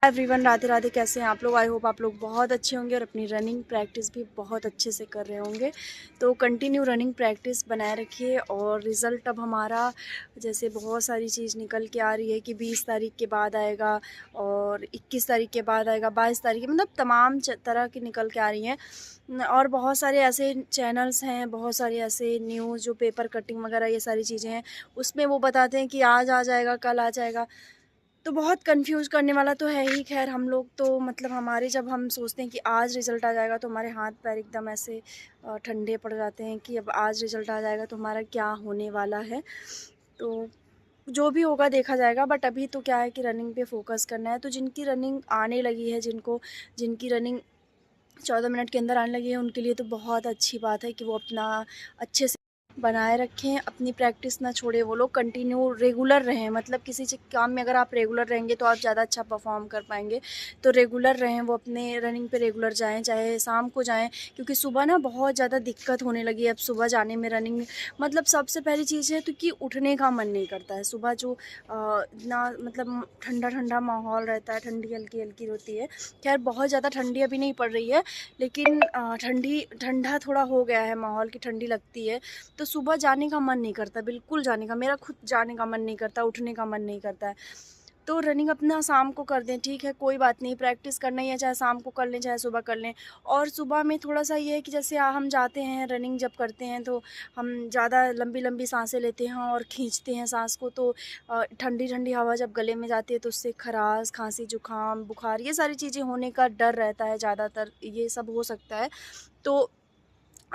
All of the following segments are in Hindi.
एवरीवन, राधे राधे। कैसे हैं आप लोग? आई होप आप लोग बहुत अच्छे होंगे और अपनी रनिंग प्रैक्टिस भी बहुत अच्छे से कर रहे होंगे। तो कंटिन्यू रनिंग प्रैक्टिस बनाए रखिए। और रिज़ल्ट अब हमारा जैसे बहुत सारी चीज़ निकल के आ रही है कि 20 तारीख के बाद आएगा और 21 तारीख के बाद आएगा, 22 तारीख, मतलब तमाम तरह की निकल के आ रही हैं। और बहुत सारे ऐसे चैनल्स हैं, बहुत सारे ऐसे न्यूज़ जो पेपर कटिंग वगैरह ये सारी चीज़ें हैं, उसमें वो बताते हैं कि आज आ जाएगा, कल आ जाएगा। तो बहुत कंफ्यूज करने वाला तो है ही। खैर हम लोग तो मतलब हमारे जब हम सोचते हैं कि आज रिज़ल्ट आ जाएगा तो हमारे हाथ पैर एकदम ऐसे ठंडे पड़ जाते हैं कि अब आज रिज़ल्ट आ जाएगा तो हमारा क्या होने वाला है। तो जो भी होगा देखा जाएगा, बट अभी तो क्या है कि रनिंग पे फोकस करना है। तो जिनकी रनिंग आने लगी है, जिनकी रनिंग 14 मिनट के अंदर आने लगी है, उनके लिए तो बहुत अच्छी बात है कि वो अपना अच्छे से बनाए रखें, अपनी प्रैक्टिस ना छोड़े। वो लोग कंटिन्यू रेगुलर रहें, मतलब किसी चीज़ काम में अगर आप रेगुलर रहेंगे तो आप ज़्यादा अच्छा परफॉर्म कर पाएंगे। तो रेगुलर रहें, वो अपने रनिंग पे रेगुलर जाएं, चाहे शाम को जाएं, क्योंकि सुबह ना बहुत ज़्यादा दिक्कत होने लगी है अब सुबह जाने में रनिंग में। मतलब सबसे पहली चीज़ है तो कि उठने का मन नहीं करता है सुबह। जो ना मतलब ठंडा ठंडा माहौल रहता है, ठंडी हल्की हल्की होती है। खैर बहुत ज़्यादा ठंडी अभी नहीं पड़ रही है, लेकिन ठंडा थोड़ा हो गया है माहौल की, ठंडी लगती है। तो सुबह जाने का मन नहीं करता, बिल्कुल जाने का, मेरा खुद जाने का मन नहीं करता, उठने का मन नहीं करता है। तो रनिंग अपना शाम को कर दें, ठीक है, कोई बात नहीं। प्रैक्टिस करना ही है, चाहे शाम को कर लें चाहे सुबह कर लें। और सुबह में थोड़ा सा ये है कि जैसे हम जाते हैं रनिंग जब करते हैं तो हम ज़्यादा लंबी लंबी सांसें लेते हैं और खींचते हैं सांस को। तो ठंडी ठंडी हवा जब गले में जाती है तो उससे खराश, खांसी, जुकाम, बुखार, ये सारी चीज़ें होने का डर रहता है, ज़्यादातर ये सब हो सकता है। तो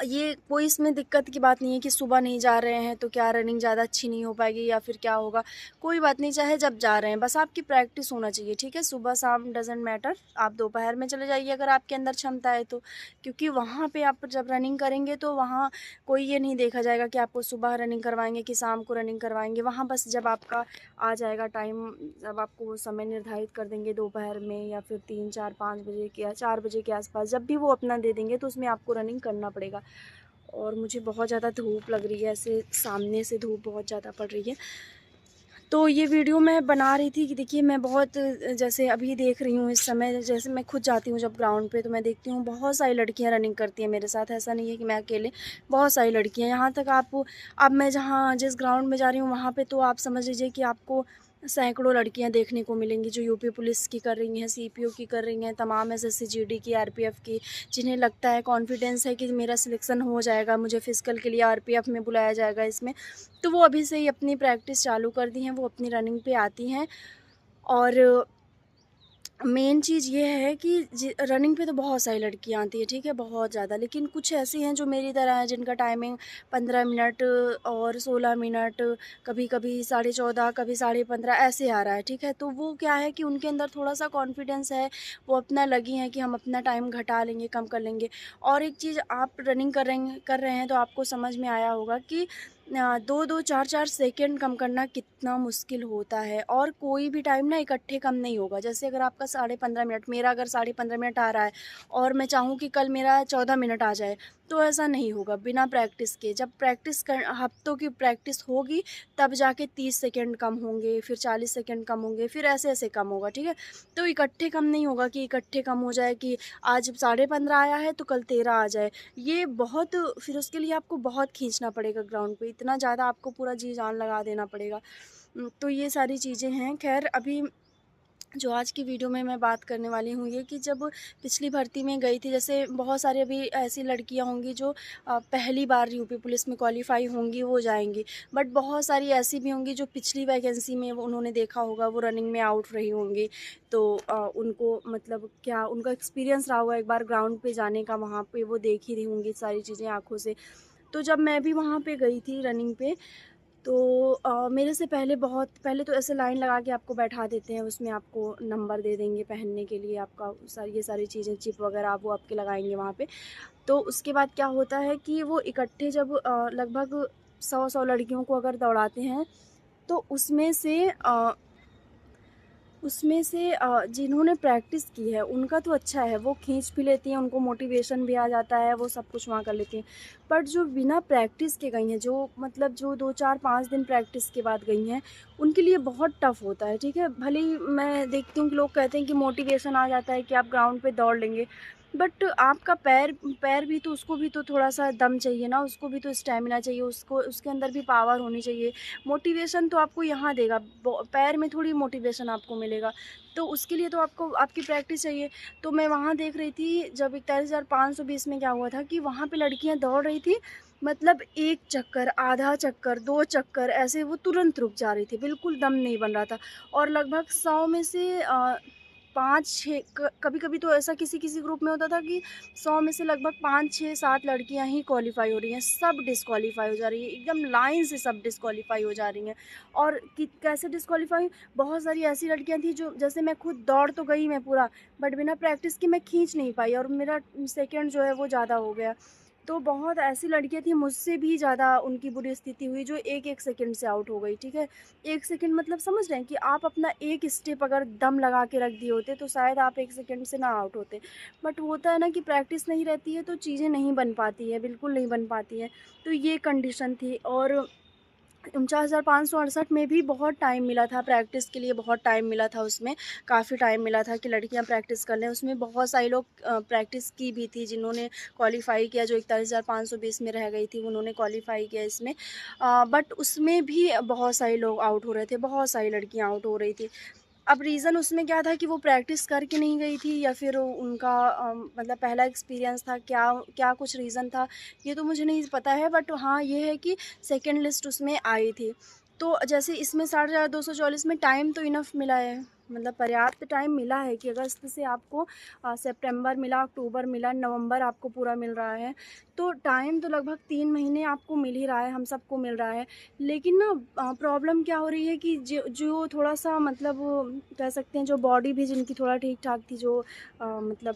ये कोई इसमें दिक्कत की बात नहीं है कि सुबह नहीं जा रहे हैं तो क्या रनिंग ज़्यादा अच्छी नहीं हो पाएगी या फिर क्या होगा। कोई बात नहीं, चाहे जब जा रहे हैं, बस आपकी प्रैक्टिस होना चाहिए, ठीक है। सुबह शाम डजेंट मैटर, आप दोपहर में चले जाइए अगर आपके अंदर क्षमता है तो। क्योंकि वहाँ पे आप जब रनिंग करेंगे तो वहाँ कोई ये नहीं देखा जाएगा कि आपको सुबह रनिंग करवाएंगे कि शाम को रनिंग करवाएंगे। वहाँ बस जब आपका आ जाएगा टाइम, जब आपको वो समय निर्धारित कर देंगे दोपहर में या फिर 3 4 5 बजे के या 4 बजे के आसपास, जब भी वो अपना दे देंगे तो उसमें आपको रनिंग करना पड़ेगा। और मुझे बहुत ज़्यादा धूप लग रही है, ऐसे सामने से धूप बहुत ज़्यादा पड़ रही है। तो ये वीडियो मैं बना रही थी कि देखिए मैं बहुत जैसे अभी देख रही हूँ इस समय, जैसे मैं खुद जाती हूँ जब ग्राउंड पे तो मैं देखती हूँ बहुत सारी लड़कियाँ रनिंग करती हैं मेरे साथ। ऐसा नहीं है कि मैं अकेले, बहुत सारी लड़कियाँ। यहाँ तक आप, अब मैं जहाँ जिस ग्राउंड में जा रही हूँ वहाँ पे तो आप समझ लीजिए कि आपको सैकड़ों लड़कियाँ देखने को मिलेंगी जो यूपी पुलिस की कर रही हैं, सीपीओ की कर रही हैं, तमाम एसएससी जीडी की, आरपीएफ की, जिन्हें लगता है, कॉन्फिडेंस है कि मेरा सिलेक्शन हो जाएगा, मुझे फिजिकल के लिए आरपीएफ में बुलाया जाएगा इसमें। तो वो अभी से ही अपनी प्रैक्टिस चालू कर दी हैं, वो अपनी रनिंग पे आती हैं। और मेन चीज़ ये है कि रनिंग पे तो बहुत सारी लड़कियाँ आती हैं, ठीक है, बहुत ज़्यादा। लेकिन कुछ ऐसी हैं जो मेरी तरह हैं जिनका टाइमिंग 15 मिनट और 16 मिनट, कभी कभी 14.5, कभी 15.5 ऐसे आ रहा है, ठीक है। तो वो क्या है कि उनके अंदर थोड़ा सा कॉन्फिडेंस है, वो अपना लगी हैं कि हम अपना टाइम घटा लेंगे, कम कर लेंगे। और एक चीज़, आप रनिंग कर रहे हैं तो आपको समझ में आया होगा कि 2-2 4-4 सेकंड कम करना कितना मुश्किल होता है। और कोई भी टाइम ना इकट्ठे कम नहीं होगा। जैसे अगर आपका 15.5 मिनट, मेरा अगर 15.5 मिनट आ रहा है और मैं चाहूँ कि कल मेरा 14 मिनट आ जाए, तो ऐसा नहीं होगा बिना प्रैक्टिस के। जब प्रैक्टिस कर, हफ्तों की प्रैक्टिस होगी, तब जाके 30 सेकंड कम होंगे, फिर 40 सेकंड कम होंगे, फिर ऐसे ऐसे कम होगा, ठीक है। तो इकट्ठे कम नहीं होगा कि इकट्ठे कम हो जाए कि आज 15.5 आया है तो कल 13 आ जाए। ये बहुत, फिर उसके लिए आपको बहुत खींचना पड़ेगा ग्राउंड पे, इतना ज़्यादा आपको पूरा जी जान लगा देना पड़ेगा। तो ये सारी चीज़ें हैं। खैर अभी जो आज की वीडियो में मैं बात करने वाली हूँ ये कि जब पिछली भर्ती में गई थी, जैसे बहुत सारी अभी ऐसी लड़कियाँ होंगी जो पहली बार यूपी पुलिस में क्वालिफाई होंगी, वो जाएंगी। बट बहुत सारी ऐसी भी होंगी जो पिछली वैकेंसी में उन्होंने देखा होगा वो रनिंग में आउट रही होंगी। तो उनको मतलब क्या उनका एक्सपीरियंस रहा होगा एक बार ग्राउंड पे जाने का, वहाँ पे वो देख ही रही होंगी सारी चीज़ें आँखों से। तो जब मैं भी वहाँ पे गई थी रनिंग पे, तो मेरे से पहले, बहुत पहले तो ऐसे लाइन लगा के आपको बैठा देते हैं, उसमें आपको नंबर दे देंगे पहनने के लिए, आपका ये सारी चीज़ें, चिप वगैरह वो आपके लगाएंगे वहाँ पे। तो उसके बाद क्या होता है कि वो इकट्ठे जब लगभग 100 लड़कियों को अगर दौड़ाते हैं तो उसमें से उसमें से जिन्होंने प्रैक्टिस की है उनका तो अच्छा है, वो खींच भी लेती हैं, उनको मोटिवेशन भी आ जाता है, वो सब कुछ वहाँ कर लेती हैं। बट जो बिना प्रैक्टिस के गई हैं, जो मतलब जो 2 4 5 दिन प्रैक्टिस के बाद गई हैं, उनके लिए बहुत टफ़ होता है, ठीक है? भले ही मैं देखती हूँ कि लोग कहते हैं कि मोटिवेशन आ जाता है कि आप ग्राउंड पे दौड़ लेंगे, बट आपका पैर पैर भी तो, उसको भी तो थोड़ा-सा दम चाहिए ना, उसको भी तो स्टैमिना चाहिए, उसको उसके अंदर भी पावर होनी चाहिए। मोटिवेशन तो आपको यहाँ देगा, पैर में थोड़ी मोटिवेशन आपको मिलेगा। तो उसके लिए तो आपको आपकी प्रैक्टिस चाहिए। तो मैं वहाँ देख रही थी, जब 41,520 में क्या हुआ था कि वहाँ पे लड़कियाँ दौड़ रही थी, मतलब 1 चक्कर, आधा चक्कर, 2 चक्कर, ऐसे वो तुरंत रुक जा रही थी, बिल्कुल दम नहीं बन रहा था। और लगभग 100 में से 5-6, कभी-कभी तो ऐसा किसी-किसी ग्रुप में होता था कि 100 में से लगभग 5, 6, 7 लड़कियाँ ही क्वालीफ़ाई हो रही हैं, सब डिस्क्वालीफ़ाई हो जा रही हैं, एकदम लाइन से सब डिस्क्वालीफ़ाई हो जा रही हैं। और कि कैसे डिस्क्वालीफ़ाई, बहुत सारी ऐसी लड़कियाँ थी जो, जैसे मैं खुद दौड़ तो गई मैं पूरा, बट बिना प्रैक्टिस के मैं खींच नहीं पाई और मेरा सेकंड जो है वो ज़्यादा हो गया। तो बहुत ऐसी लड़कियाँ थी, मुझसे भी ज़्यादा उनकी बुरी स्थिति हुई, जो 1-1 सेकंड से आउट हो गई, ठीक है? 1 सेकंड मतलब समझ रहे हैं कि आप अपना एक स्टेप अगर दम लगा के रख दिए होते तो शायद आप 1 सेकंड से ना आउट होते। बट होता है ना कि प्रैक्टिस नहीं रहती है तो चीज़ें नहीं बन पाती है, बिल्कुल नहीं बन पाती है। तो ये कंडीशन थी। और 49,568 में भी बहुत टाइम मिला था प्रैक्टिस के लिए, बहुत टाइम मिला था उसमें, काफ़ी टाइम मिला था कि लड़कियां प्रैक्टिस कर लें। उसमें बहुत सारे लोग प्रैक्टिस की भी थी, जिन्होंने क्वालिफ़ाई किया, जो 41,520 में रह गई थी उन्होंने क्वालिफ़ाई किया इसमें। बट उसमें भी बहुत सारे लोग आउट हो रहे थे, बहुत सारी लड़कियां आउट हो रही थी। अब रीज़न उसमें क्या था कि वो प्रैक्टिस करके नहीं गई थी, या फिर उनका मतलब पहला एक्सपीरियंस था, क्या क्या कुछ रीज़न था, ये तो मुझे नहीं पता है। बट हाँ, ये है कि सेकंड लिस्ट उसमें आई थी। तो जैसे इसमें 60,244 में टाइम तो इनफ मिला है, मतलब पर्याप्त टाइम मिला है कि अगस्त से आपको सितंबर मिला, अक्टूबर मिला, नवंबर आपको पूरा मिल रहा है। तो टाइम तो लगभग 3 महीने आपको मिल ही रहा है, हम सबको मिल रहा है। लेकिन ना प्रॉब्लम क्या हो रही है कि जो जो थोड़ा-सा मतलब कह सकते हैं, जो बॉडी भी जिनकी थोड़ा ठीक-ठाक थी, जो मतलब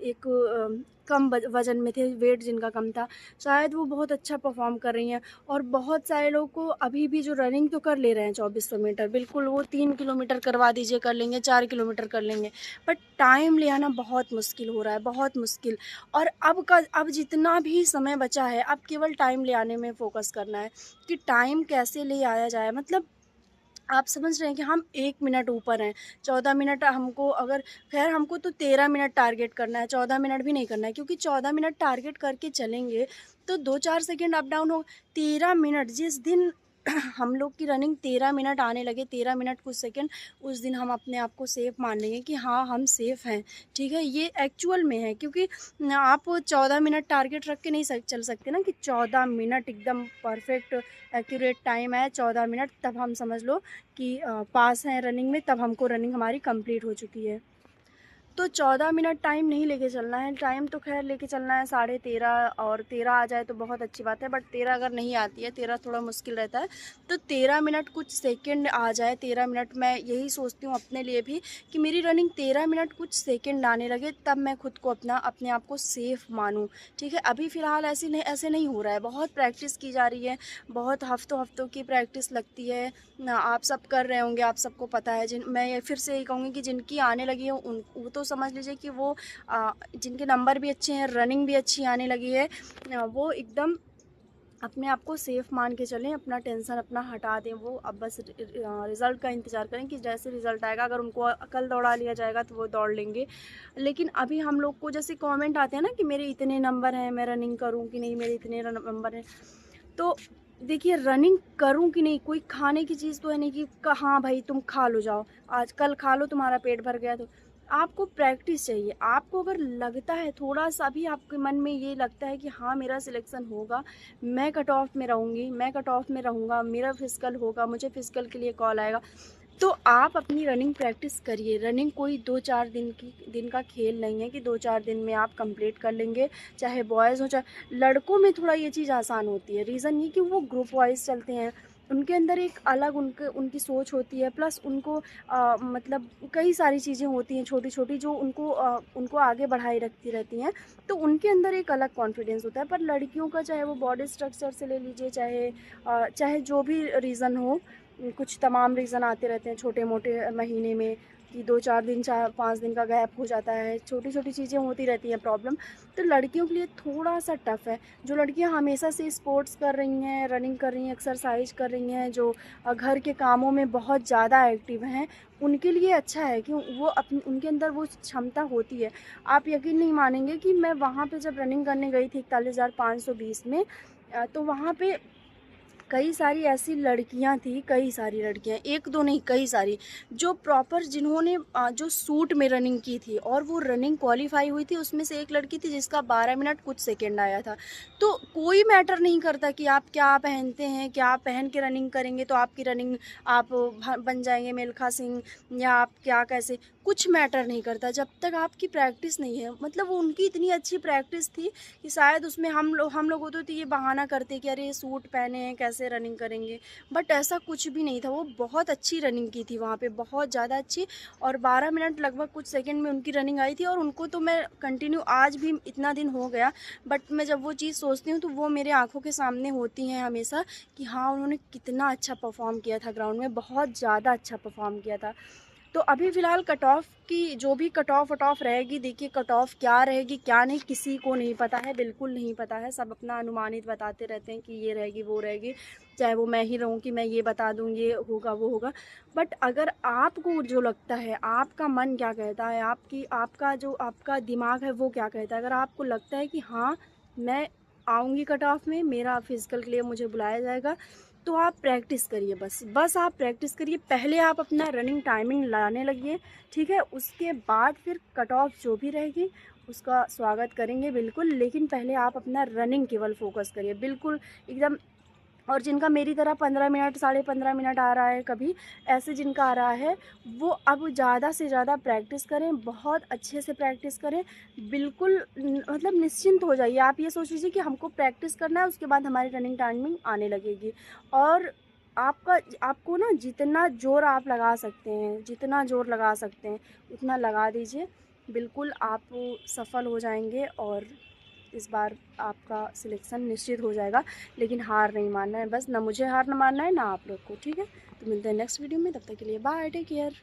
एक कम वज़न में थे, वेट जिनका कम था, शायद वो बहुत अच्छा परफ़ॉर्म कर रही हैं। और बहुत सारे लोगों को अभी भी जो रनिंग तो कर ले रहे हैं 2400 मीटर, बिल्कुल वो 3 किलोमीटर करवा दीजिए, कर लेंगे, 4 किलोमीटर कर लेंगे। बट टाइम ले आना बहुत मुश्किल हो रहा है, बहुत मुश्किल। और अब जितना भी समय बचा है, अब केवल टाइम ले आने में फ़ोकस करना है कि टाइम कैसे ले आया जाए। मतलब आप समझ रहे हैं कि हम 1 मिनट ऊपर हैं, 14 मिनट हमको, अगर ख़ैर हमको तो 13 मिनट टारगेट करना है, 14 मिनट भी नहीं करना है, क्योंकि 14 मिनट टारगेट करके चलेंगे, तो 2-4 सेकंड अप डाउन हो। 13 मिनट जिस दिन हम लोग की रनिंग 13 मिनट आने लगे, 13 मिनट कुछ सेकंड, उस दिन हम अपने आप को सेफ़ मान लेंगे कि हाँ, हम सेफ़ हैं, ठीक है? ये एक्चुअल में है, क्योंकि न आप 14 मिनट टारगेट रख के नहीं चल सकते ना कि 14 मिनट एकदम परफ़ेक्ट एक्यूरेट टाइम है 14 मिनट, तब हम समझ लो कि पास हैं रनिंग में, तब हमको रनिंग हमारी कंप्लीट हो चुकी है। तो 14 मिनट टाइम नहीं लेके चलना है, टाइम तो ख़ैर लेके चलना है 13.5, और 13 आ जाए तो बहुत अच्छी बात है, बट 13 अगर नहीं आती है, 13 थोड़ा मुश्किल रहता है, तो 13 मिनट कुछ सेकंड आ जाए, 13 मिनट मैं यही सोचती हूँ अपने लिए भी कि मेरी रनिंग 13 मिनट कुछ सेकंड आने लगे, तब मैं खुद को अपने आप को सेफ़ मानूँ, ठीक है? अभी फ़िलहाल ऐसे नहीं हो रहा है, बहुत प्रैक्टिस की जा रही है, बहुत हफ़्तों-हफ़्तों की प्रैक्टिस लगती है। ना आप सब कर रहे होंगे, आप सबको पता है। मैं ये फिर से यही कहूँगी कि जिनकी आने लगी है, उन वो तो समझ लीजिए कि वो जिनके नंबर भी अच्छे हैं, रनिंग भी अच्छी आने लगी है, वो एकदम अपने आप को सेफ़ मान के चलें, अपना टेंशन अपना हटा दें। वो अब बस रिज़ल्ट का इंतज़ार करें कि जैसे रिज़ल्ट आएगा, अगर उनको कल दौड़ा लिया जाएगा तो वो दौड़ लेंगे। लेकिन अभी हम लोग को जैसे कमेंट आते हैं ना कि मेरे इतने नंबर हैं, मैं रनिंग करूँ कि नहीं, मेरे इतने नंबर हैं। तो देखिए, रनिंग करूँ कि नहीं, कोई खाने की चीज़ तो है नहीं कि हाँ भाई तुम खा लो जाओ, आज कल खा लो तुम्हारा पेट भर गया तो। आपको प्रैक्टिस चाहिए। आपको अगर लगता है, थोड़ा-सा भी आपके मन में ये लगता है कि हाँ, मेरा सिलेक्शन होगा, मैं कट ऑफ में रहूँगी, मैं कट ऑफ में रहूँगा, मेरा फिज़िकल होगा, मुझे फिज़िकल के लिए कॉल आएगा, तो आप अपनी रनिंग प्रैक्टिस करिए। रनिंग कोई 2-4 दिन का खेल नहीं है कि 2-4 दिन में आप कंप्लीट कर लेंगे, चाहे बॉयज़ हो चाहे लड़कों में थोड़ा ये चीज़ आसान होती है। रीज़न ये कि वो ग्रुप वाइज़ चलते हैं, उनके अंदर एक अलग उनकी सोच होती है, प्लस उनको मतलब कई सारी चीज़ें होती हैं छोटी-छोटी, जो उनको आगे बढ़ाए रखती रहती हैं, तो उनके अंदर एक अलग कॉन्फिडेंस होता है। पर लड़कियों का, चाहे वो बॉडी स्ट्रक्चर से ले लीजिए, चाहे जो भी रीज़न हो, कुछ तमाम रीज़न आते रहते हैं छोटे मोटे महीने में कि 2-4 दिन 4-5 दिन का गैप हो जाता है, छोटी-छोटी चीज़ें होती रहती हैं प्रॉब्लम। तो लड़कियों के लिए थोड़ा-सा टफ़ है। जो लड़कियां हमेशा से स्पोर्ट्स कर रही हैं, रनिंग कर रही हैं, एक्सरसाइज कर रही हैं, जो घर के कामों में बहुत ज़्यादा एक्टिव हैं, उनके लिए अच्छा है कि वो अपनी उनके अंदर वो क्षमता होती है। आप यकीन नहीं मानेंगे कि मैं वहाँ पे जब रनिंग करने गई थी 41,520 में, तो वहाँ पे कई सारी ऐसी लड़कियां थी, कई सारी लड़कियां, एक दो नहीं कई सारी, जो प्रॉपर जिन्होंने जो सूट में रनिंग की थी और वो रनिंग क्वालिफाई हुई थी। उसमें से एक लड़की थी जिसका 12 मिनट कुछ सेकंड आया था। तो कोई मैटर नहीं करता कि आप क्या पहनते हैं, क्या आप पहन के रनिंग करेंगे तो आपकी रनिंग आप बन जाएंगे मिल्खा सिंह, या आप क्या कैसे, कुछ मैटर नहीं करता जब तक आपकी प्रैक्टिस नहीं है। मतलब वो उनकी इतनी अच्छी प्रैक्टिस थी कि शायद उसमें हम लोग होते तो ये बहाना करते कि अरे सूट पहने हैं कैसे रनिंग करेंगे, बट ऐसा कुछ भी नहीं था। वो बहुत अच्छी रनिंग की थी वहाँ पे, बहुत ज़्यादा अच्छी। और 12 मिनट लगभग कुछ सेकंड में उनकी रनिंग आई थी। और उनको तो मैं कंटिन्यू, आज भी इतना दिन हो गया, बट मैं जब वो चीज़ सोचती हूँ तो वो मेरे आँखों के सामने होती हैं हमेशा कि हाँ उन्होंने कितना अच्छा परफॉर्म किया था ग्राउंड में, बहुत ज़्यादा अच्छा परफॉर्म किया था। तो अभी फ़िलहाल कट ऑफ की जो भी कट ऑफ रहेगी, देखिए कट ऑफ क्या रहेगी क्या नहीं किसी को नहीं पता है, बिल्कुल नहीं पता है। सब अपना अनुमानित बताते रहते हैं कि ये रहेगी वो रहेगी, चाहे वो मैं ही रहूँ कि मैं ये बता दूँ ये होगा वो होगा। बट अगर आपको जो लगता है, आपका मन क्या कहता है, आपका जो आपका दिमाग है वो क्या कहता है, अगर आपको लगता है कि हाँ मैं आऊँगी कट ऑफ में, मेरा फिज़िकल के लिए मुझे बुलाया जाएगा, तो आप प्रैक्टिस करिए। बस आप प्रैक्टिस करिए। पहले आप अपना रनिंग टाइमिंग लाने लगिए, ठीक है? उसके बाद फिर कट ऑफ जो भी रहेगी उसका स्वागत करेंगे बिल्कुल, लेकिन पहले आप अपना रनिंग केवल फ़ोकस करिए बिल्कुल एकदम। और जिनका मेरी तरह 15 मिनट, साढ़े 15 मिनट आ रहा है कभी, ऐसे जिनका आ रहा है, वो अब ज़्यादा से ज़्यादा प्रैक्टिस करें, बहुत अच्छे से प्रैक्टिस करें। बिल्कुल मतलब निश्चिंत हो जाइए। आप ये सोच लीजिए कि हमको प्रैक्टिस करना है, उसके बाद हमारी रनिंग टाइमिंग आने लगेगी। और आपको ना जितना ज़ोर आप लगा सकते हैं, जितना ज़ोर लगा सकते हैं, उतना लगा दीजिए। बिल्कुल आप सफल हो जाएँगे और इस बार आपका सिलेक्शन निश्चित हो जाएगा। लेकिन हार नहीं मानना है बस, ना मुझे हार ना मानना है ना आप लोग को, ठीक है? तो मिलते हैं नेक्स्ट वीडियो में, तब तक के लिए बाय, टेक केयर।